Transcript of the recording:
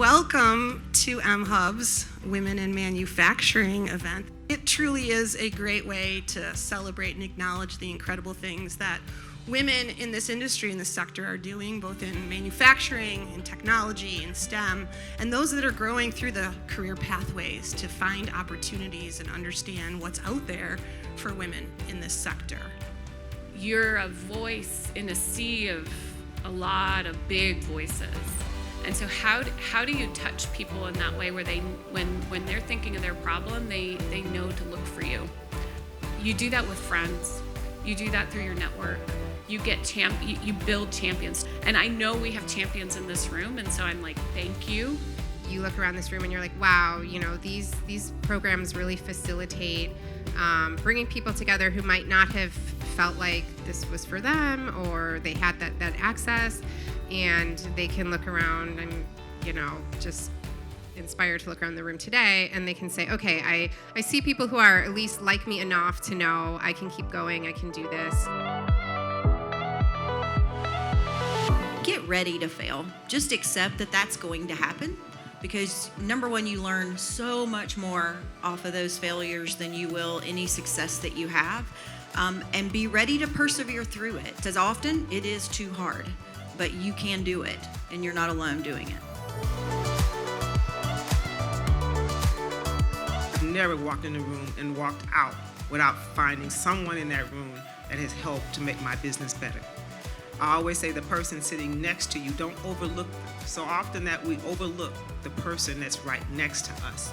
Welcome to mHUB's Women in Manufacturing event. It truly is a great way to celebrate and acknowledge the incredible things that women in this industry, in this sector, are doing, both in manufacturing, in technology, in STEM, and those that are growing through the career pathways to find opportunities and understand what's out there for women in this sector. You're a voice in a sea of a lot of big voices. And so how do you touch people in that way where they, when they're thinking of their problem, they know to look for you? You do that with friends. You do that through your network. You get you build champions. And I know we have champions in this room, and so I'm like, thank you. You look around this room and you're like, wow, you know, these programs really facilitate bringing people together who might not have felt like this was for them, or they had that access, and they can look around and, you know, just inspired to look around the room today, and they can say, okay, I see people who are at least like me enough to know I can keep going, I can do this. Get ready to fail. Just accept that that's going to happen, because number one, you learn so much more off of those failures than you will any success that you have. And be ready to persevere through it, because often it is too hard, but you can do it, and you're not alone doing it. I've never walked in the room and walked out without finding someone in that room that has helped to make my business better. I always say the person sitting next to you, don't overlook them. So often that we overlook the person that's right next to us.